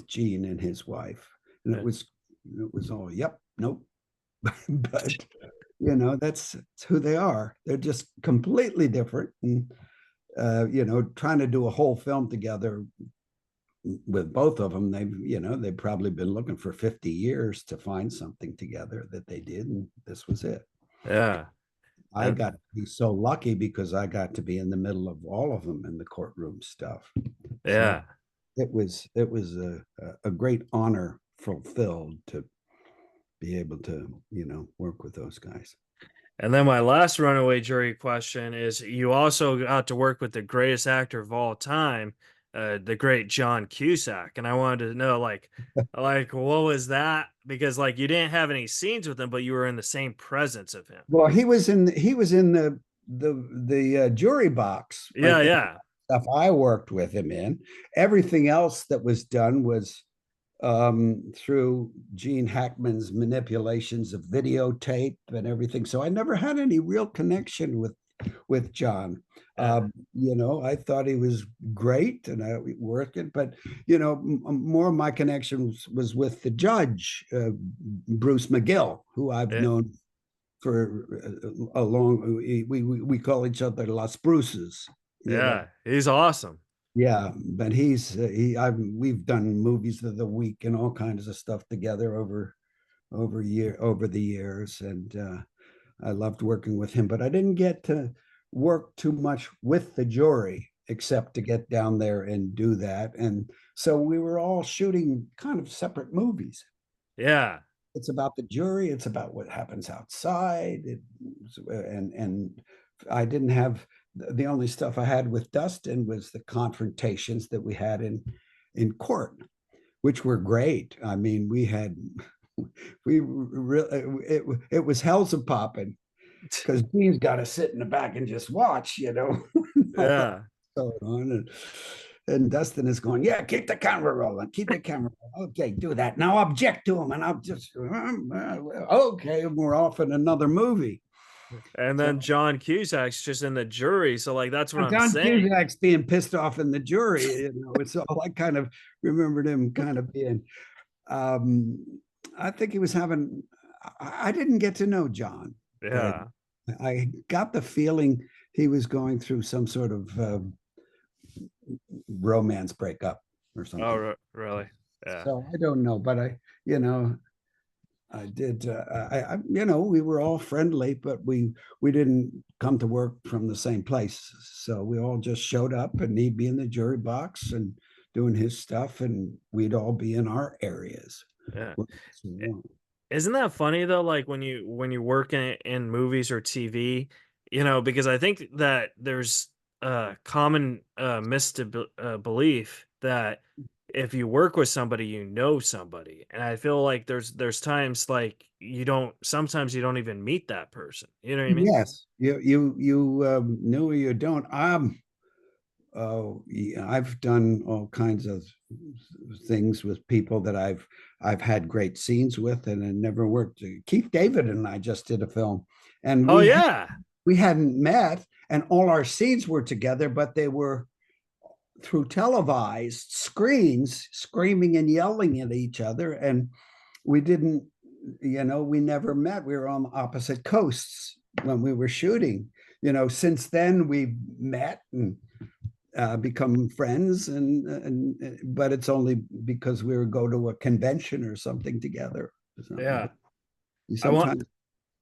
Gene and his wife. And it was all, yep, nope. But that's who they are. They're just completely different. And trying to do a whole film together with both of them, they've probably been looking for 50 years to find something together that they did, and this was it. Yeah. I got to be so lucky because I got to be in the middle of all of them in the courtroom stuff. Yeah. So it was a great honor fulfilled to be able to, work with those guys. And then my last Runaway Jury question is, you also got to work with the greatest actor of all time, the great John Cusack. And I wanted to know, like what was that? Because you didn't have any scenes with him, but you were in the same presence of him. Well, he was in the jury box. Yeah. Yeah. Stuff I worked with him in. Everything else that was done was through Gene Hackman's manipulations of videotape and everything. So I never had any real connection with John. I thought he was great and I worked it, but more of my connection was with the judge, Bruce McGill, who I've known for a long. We call each other Las Bruces. He's awesome. Yeah, but we've done movies of the week and all kinds of stuff together over the years, and I loved working with him. But I didn't get to work too much with the jury except to get down there and do that. And so we were all shooting kind of separate movies. Yeah, it's about the jury. It's about what happens outside, and I didn't have. The only stuff I had with Dustin was the confrontations that we had in court, which were great. I mean, it was hell's a popping because Gene's got to sit in the back and just watch, Yeah. And Dustin is going, yeah, keep the camera rolling, Okay, do that. Now object to him, and I'll just okay, and we're off in another movie. And then John Cusack's just in the jury. So that's what I'm saying. John Cusack's being pissed off in the jury. It's all I kind of remembered him kind of being. I think he was having. I didn't get to know John. Yeah. I got the feeling he was going through some sort of romance breakup or something. Oh, really? Yeah. So I don't know, but I did. You know, we were all friendly, but we didn't come to work from the same place. So we all just showed up, and he'd be in the jury box and doing his stuff, and we'd all be in our areas. Yeah. Isn't that funny though? Like when you work in movies or TV, you know, because I think that there's a common belief that if you work with somebody, you know somebody, and I feel like there's times like sometimes you don't even meet that person. You know what I mean? Yes, you knew or you don't. Oh, yeah, I've done all kinds of things with people that I've had great scenes with, and it never worked. Keith David and I just did a film, and Oh yeah, we hadn't met, and all our scenes were together, but they were through televised screens, screaming and yelling at each other, and we didn't, you know, we never met. We were on opposite coasts when we were shooting. You know, since then we've met and become friends, and but it's only because we would go to a convention or something together. yeah. You I want. sometimes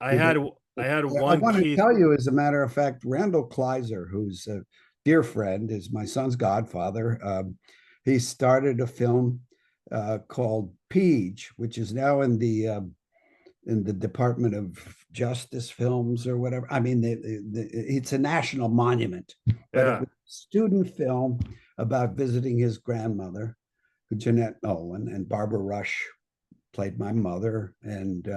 I you had get. I had I one want to Keith. tell you, as a matter of fact, Randall Kleiser, who's a dear friend, is my son's godfather. He started a film called Peach, which is now in the Department of Justice films or whatever. I mean, it's a national monument, but it Yeah. was a student film about visiting his grandmother, Jeanette Nolan, and Barbara Rush played my mother, and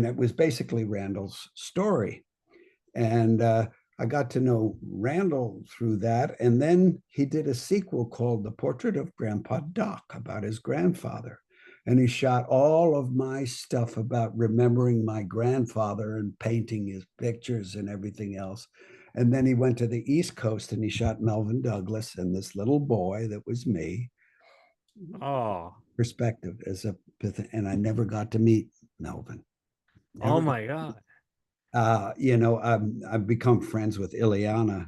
it was basically Randall's story. And I got to know Randall through that. And then he did a sequel called The Portrait of Grandpa Doc about his grandfather. And he shot all of my stuff about remembering my grandfather and painting his pictures and everything else. And then he went to the East Coast and he shot Melvin Douglas and this little boy that was me. Oh. Perspective as a, and I never got to meet Melvin. Oh Never. my God. You know, I've become friends with Ileana Yeah.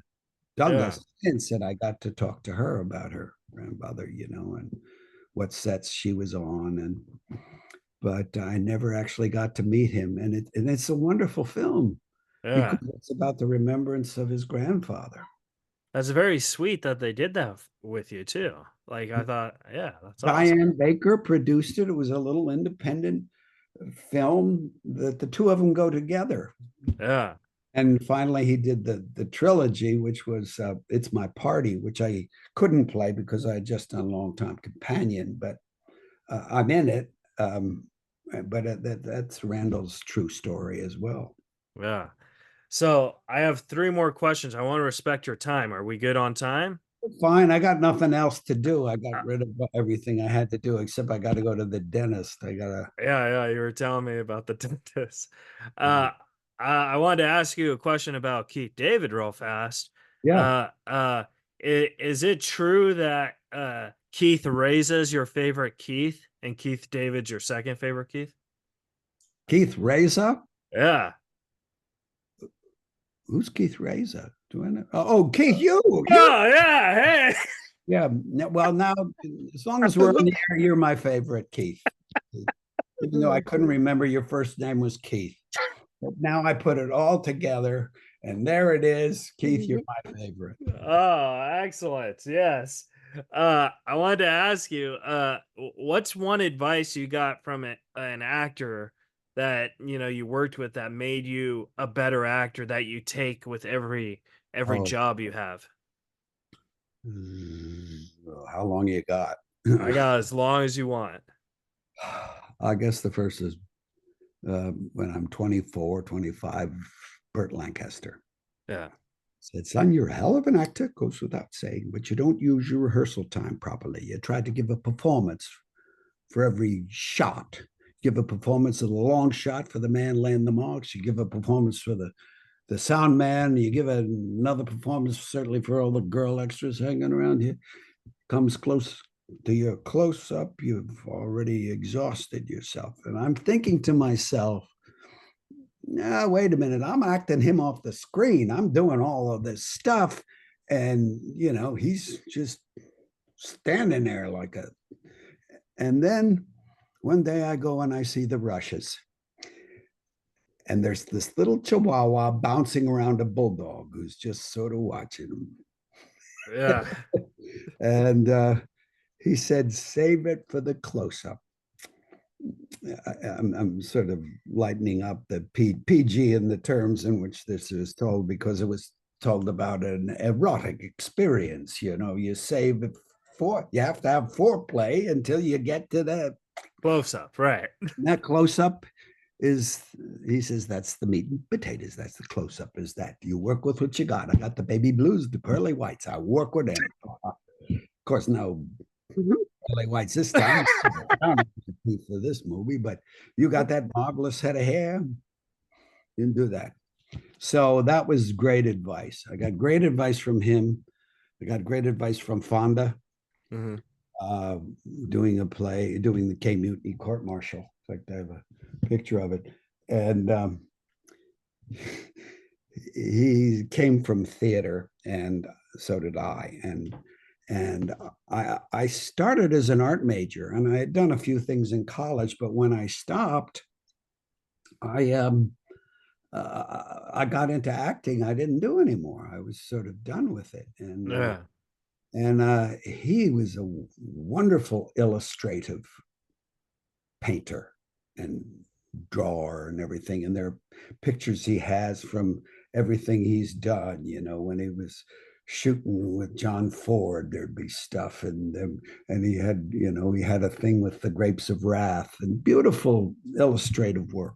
Douglas since, and I got to talk to her about her grandmother, you know, and what sets she was on, and but I never actually got to meet him, and it's a wonderful film Yeah. because it's about the remembrance of his grandfather. That's very sweet that they did that with you too. Like I thought, yeah, that's awesome. Diane Baker produced it. It was a little independent film that the two of them go together. Yeah. And finally, he did the trilogy, which was "It's My Party," which I couldn't play because I had just done Long Time Companion, but I'm in it. But that's Randall's true story as well. Yeah. So I have three more questions. I want to respect your time. Are we good on time? Fine, I got nothing else to do. I Uh, got rid of everything I had to do, except I got to go to the dentist. I gotta. yeah, you were telling me about the dentist. Uh, I wanted to ask you a question about Keith David real fast. Yeah, Is it true that Keith Reza is your favorite Keith and Keith David's your second favorite Keith? Keith Reza. Yeah. Who's Keith Reza? Do I know? Oh, Keith, you. Oh yeah, hey. Yeah. Well, now, as long as we're on the air, you're my favorite, Keith. Even though I couldn't remember your first name was Keith. But now I put it all together, and there it is. Keith, you're my favorite. Oh, excellent. Yes. I wanted to ask you, what's one advice you got from an actor that you worked with that made you a better actor that you take with every Oh, job you have? how long you got? I got as long as you want. I guess the first is when I'm 24, 25, Burt Lancaster. Yeah. Said, son, you're a hell of an actor, goes without saying, but you don't use your rehearsal time properly. You try to give a performance for every shot. Give a performance of the long shot for the man laying the marks. You give a performance for the sound man. You give another performance, certainly for all the girl extras hanging around here. Comes close to your close up, you've already exhausted yourself. And I'm thinking to myself, nah, wait a minute, I'm acting him off the screen. I'm doing all of this stuff. And, he's just standing there like a. And then One day I go and I see the rushes. And there's this little chihuahua bouncing around a bulldog who's just sort of watching him. Yeah. And he said, save it for the close-up. I'm sort of lightening up the PG in the terms in which this is told, because it was told about an erotic experience. You save it you have to have foreplay until you get to that Close-up, right. that close-up. He says, that's the meat and potatoes. That's the close-up, is that you work with what you got. I got the baby blues, the pearly whites. I work with them. Of course, no pearly whites this time. For this movie, but you got that marvelous head of hair. You can do that. So that was great advice. I got great advice from him. I got great advice from Fonda, doing a play, doing the K Mutiny Court Martial. In fact, I have a picture of it. And he came from theater, and so did I. And I started as an art major, and I had done a few things in college, but when I stopped, I got into acting. I didn't do anymore. I was sort of done with it. And he was a wonderful illustrative painter and drawer and everything. And there are pictures he has from everything he's done. When he was shooting with John Ford, there'd be stuff, and he had he had a thing with the Grapes of Wrath, and beautiful illustrative work.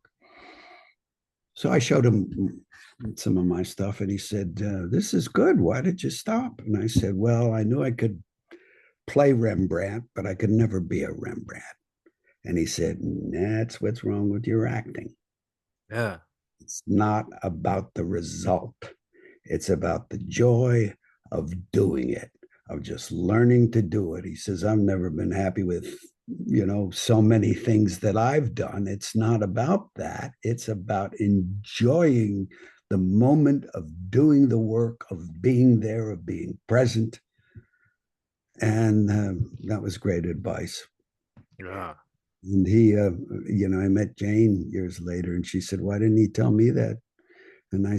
So I showed him some of my stuff, and he said, this is good. Why did you stop? And I said, well, I knew I could play Rembrandt, but I could never be a Rembrandt. And he said, that's what's wrong with your acting. Yeah. It's not about the result. It's about the joy of doing it, of just learning to do it. He says, I've never been happy with, so many things that I've done. It's not about that. It's about enjoying the moment of doing the work, of being there, of being present. And that was great advice. Yeah. And he, I met Jane years later, and she said, why didn't he tell me that? And I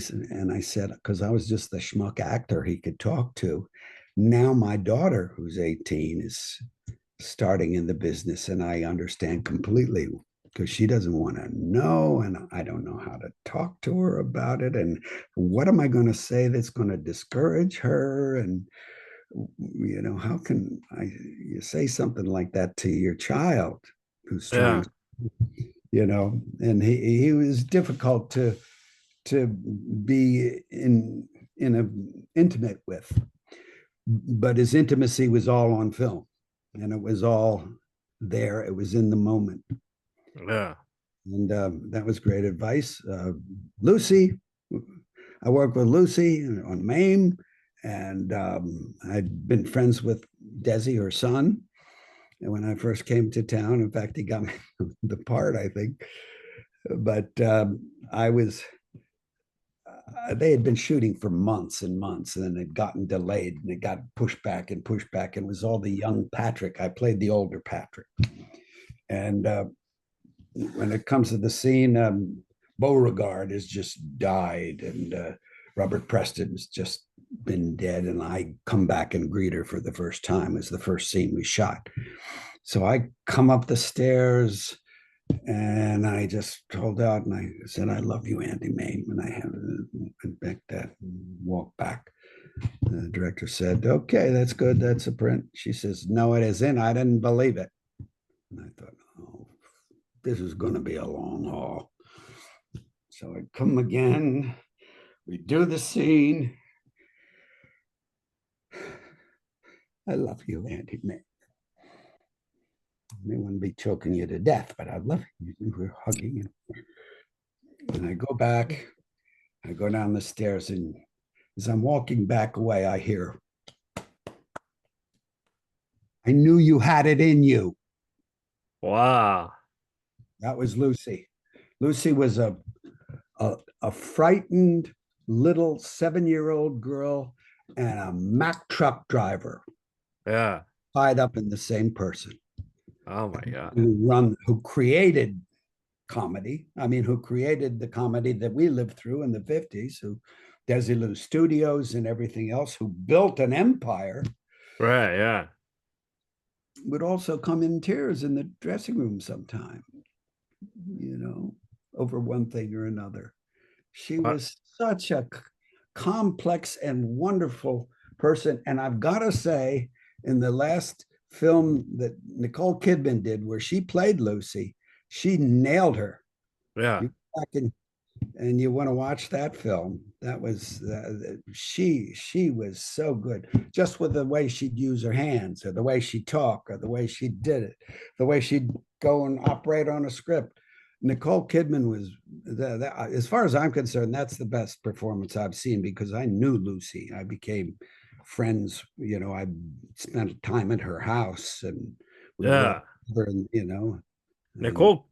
said, because I was just the schmuck actor he could talk to. Now my daughter, who's 18, is starting in the business, and I understand completely, because she doesn't want to know, and I don't know how to talk to her about it. And what am I going to say that's going to discourage her? And, how can you say something like that to your child who's trying, and he was difficult to be in intimate with, but his intimacy was all on film, and it was all there. It was in the moment. Yeah. And that was great advice. Lucy, I worked with Lucy on MAME, and I'd been friends with Desi, her son. And when I first came to town, in fact, he got me the part, I think. But they had been shooting for months and months, and then it gotten delayed, and it got pushed back and pushed back. And it was all the young Patrick. I played the older Patrick. And when it comes to the scene, Beauregard has just died, and Robert Preston's just been dead. And I come back and greet her for the first time. It's the first scene we shot. So I come up the stairs, and I just hold out and I said, I love you, Andy Main. And I went back that and walked back. The director said, okay, that's good. That's a print. She says, no, it isn't. I didn't believe it. And I thought, oh, this is going to be a long haul. So I come again. We do the scene. I love you, Andy Main. I may want to be choking you to death, but I love you. We're hugging. And I go back, I go down the stairs, and as I'm walking back away, I hear, I knew you had it in you. Wow. That was Lucy. Lucy was a frightened little 7-year-old girl and a Mack truck driver. Yeah. Tied up in the same person. Oh my God. who created comedy. I mean, who created the comedy that we lived through in the 50s, who Desilu Studios and everything else, who built an empire, Right. Yeah. would also come in tears in the dressing room sometime, over one thing or another. She was such a complex and wonderful person. And I've got to say, in the last film that Nicole Kidman did, where she played Lucy, she nailed her. Yeah. You go back and you want to watch that film. That was she was so good, just with the way she'd use her hands, or the way she talked, or the way she did it, the way she'd go and operate on a script. Nicole Kidman was, as far as I'm concerned, that's the best performance I've seen, because I knew Lucy. I became friends. I spent time at her house, and we Yeah. wrote, Nicole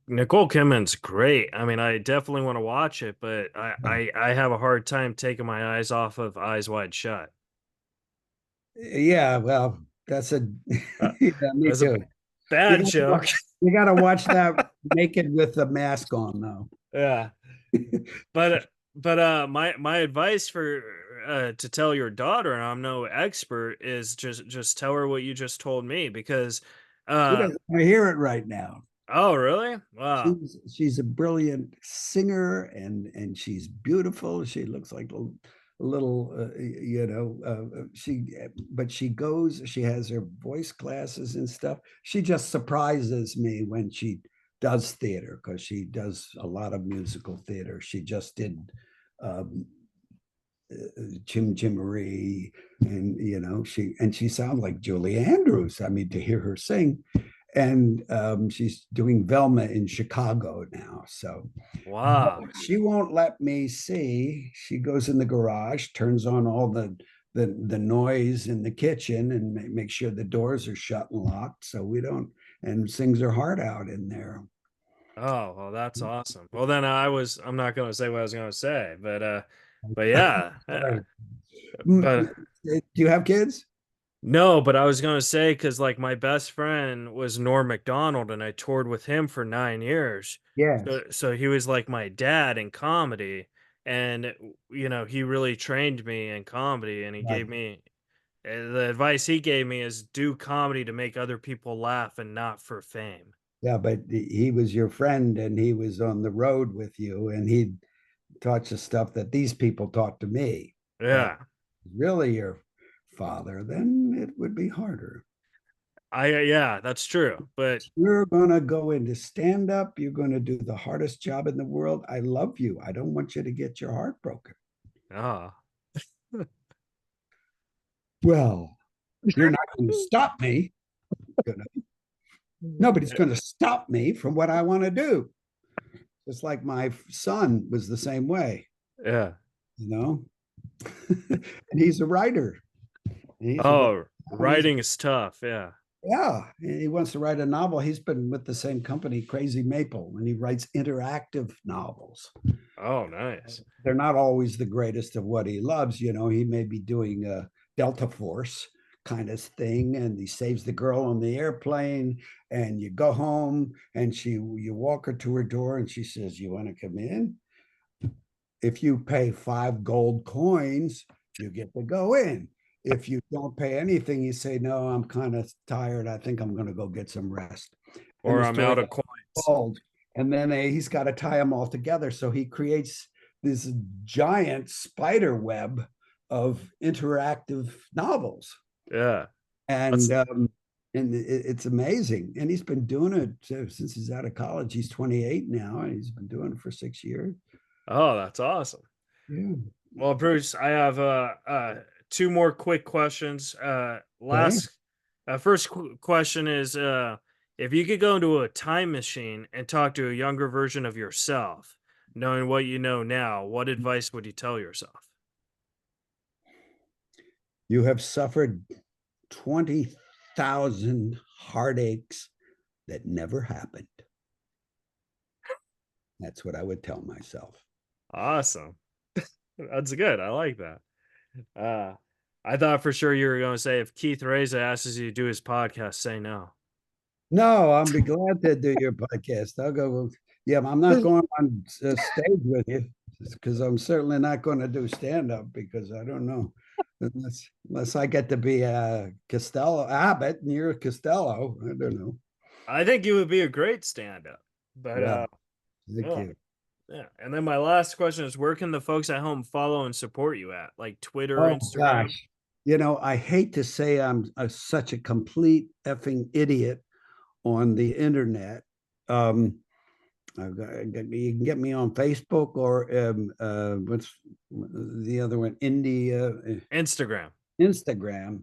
Kidman's great. I mean, I definitely want to watch it, but I have a hard time taking my eyes off of Eyes Wide Shut. Yeah, well, that's a me That's too. a bad show. You gotta watch that naked with the mask on, though. Yeah. But my advice for to tell your daughter, and I'm no expert, is just tell her what you just told me, because She doesn't want to hear it right now. oh really? Wow. She's a brilliant singer, and she's beautiful. She looks like a little, but she has her voice classes and stuff. She just surprises me when she does theater, because she does a lot of musical theater. She just did Chim Chimmery, and she sounds like Julie Andrews. I mean, to hear her sing. And she's doing Velma in Chicago now. So Wow. she won't let me see. She goes in the garage, turns on all the noise in the kitchen, and make sure the doors are shut and locked, so we don't, and sings her heart out in there. Oh, well, that's awesome. Well, then I'm not going to say what I was going to say, but yeah. But Do you have kids? no, but I was going to say, because like my best friend was Norm Macdonald, and I toured with him for 9 years. Yes. So he was like my dad in comedy, and he really trained me in comedy, and he Right. gave me the advice he gave me is do comedy to make other people laugh and not for fame. Yeah, but he was your friend, and he was on the road with you, and he taught you stuff that these people taught to me. Yeah. Really your father, then it would be harder. Yeah, that's true. But you're going to go into stand up. You're going to do the hardest job in the world. I love you. I don't want you to get your heart broken. oh, Well, you're not going to stop me. Nobody's going to stop me from what I want to do. Just like my son was the same way. Yeah. And he's a writer. Writing is tough. Yeah. Yeah, he wants to write a novel. He's been with the same company, Crazy Maple, and he writes interactive novels. Oh, nice. They're not always the greatest of what he loves. He may be doing a Delta Force kind of thing, and he saves the girl on the airplane, and you go home, and you walk her to her door, and she says, "You want to come in? If you pay 5 gold coins, you get to go in. If you don't pay anything, you say, no, I'm kind of tired. I think I'm going to go get some rest. Or I'm out of coins. And then he's got to tie them all together. So he creates this giant spider web of interactive novels. Yeah. And it's amazing. And he's been doing it since he's out of college. He's 28 now, and he's been doing it for 6 years. Oh, that's awesome. Yeah. Well, Bruce, I have 2 more quick questions. First question is, if you could go into a time machine and talk to a younger version of yourself, knowing what you know now, what advice would you tell yourself? You have suffered 20,000 heartaches that never happened. That's what I would tell myself. Awesome. That's good. I like that. I thought for sure you were going to say, if Keith Reza asks you to do his podcast, say no. No, I'll be glad to do your podcast. I'll go. Yeah, I'm not going on stage with you because I'm certainly not going to do stand up because I don't know unless I get to be a Costello Abbott and you're Costello. I don't know. I think you would be a great stand-up. But Well, thank yeah, you. yeah. And then my last question is, where can the folks at home follow and support you at? Like Twitter, Oh Instagram? gosh, I hate to say I'm such a complete effing idiot on the internet. Um, you can get me on Facebook or what's the other one? Instagram. Instagram.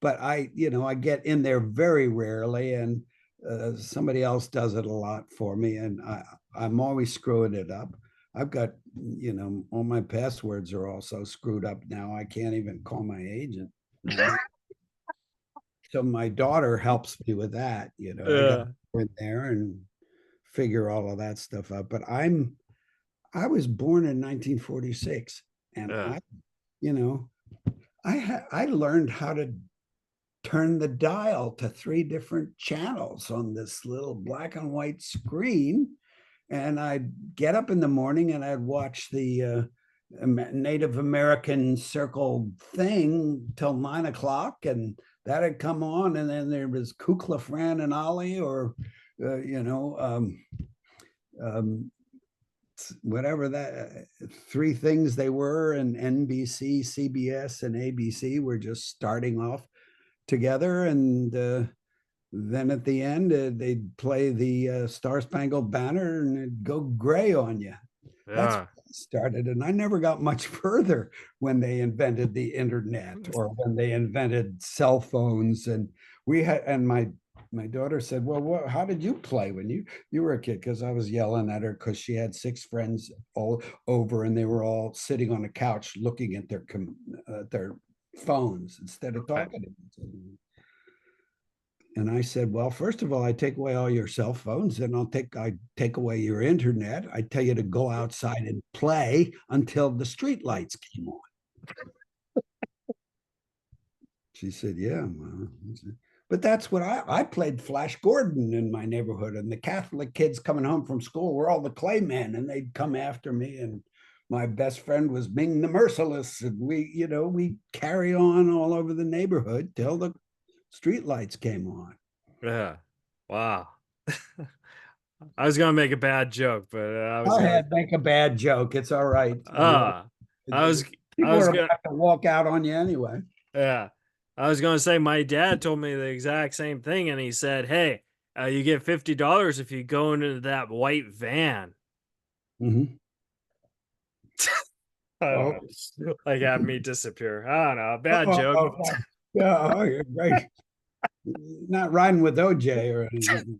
But I get in there very rarely, and somebody else does it a lot for me, and I'm always screwing it up. I've got, all my passwords are also screwed up now. I can't even call my agent. So my daughter helps me with that. I got to go in there and figure all of that stuff out. But I was born in 1946, and you know, I learned how to turn the dial to 3 different channels on this little black and white screen. And I'd get up in the morning and I'd watch the Native American circle thing till 9 o'clock, and that had come on. And then there was Kukla, Fran, and Ollie, or whatever that 3 things they were, and NBC, CBS, and ABC were just starting off together. And then at the end, they'd play the Star Spangled Banner and it'd go gray on you. That's where it started. And I never got much further when they invented the internet or when they invented cell phones. And my daughter said, well, how did you play when you were a kid? Because I was yelling at her because she had 6 friends all over and they were all sitting on a couch looking at their phones instead of talking to each other. And I said, well, first of all, I take away all your cell phones, and I take away your internet. I tell you to go outside and play until the street lights came on. She said, yeah. But that's what I played Flash Gordon in my neighborhood, and the Catholic kids coming home from school were all the clay men, and they'd come after me. And my best friend was Ming the Merciless, and we carry on all over the neighborhood till the street lights came on. Yeah. Wow. I was gonna make a bad joke, but I was Go ahead, make a bad joke. It's all right. I was gonna have to walk out on you anyway. Yeah. I was gonna say my dad told me the exact same thing, and he said, "Hey, you get $50 if you go into that white van." Mm-hmm. I don't know. Like have me disappear. I don't know. Bad joke. Yeah, you're right. Not riding with OJ or anything.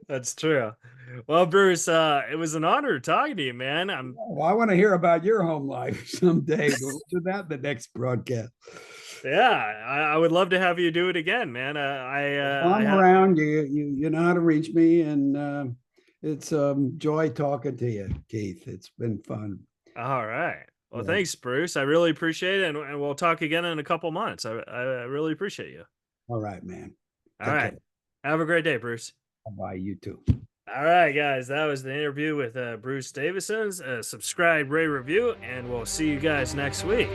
That's true. Well, Bruce, it was an honor talking to you, man. Well, I want to hear about your home life someday. We'll do that in the next broadcast. Yeah, I would love to have you do it again, man. I'm around. You know how to reach me, and it's joy talking to you, Keith. It's been fun. All right. Well, thanks, Bruce. I really appreciate it, and we'll talk again in a couple months. I really appreciate you. All right, man. All right. Have a great day, Bruce. Bye. You too. All right, guys. That was the interview with Bruce Davison. Subscribe, rate, review, and we'll see you guys next week.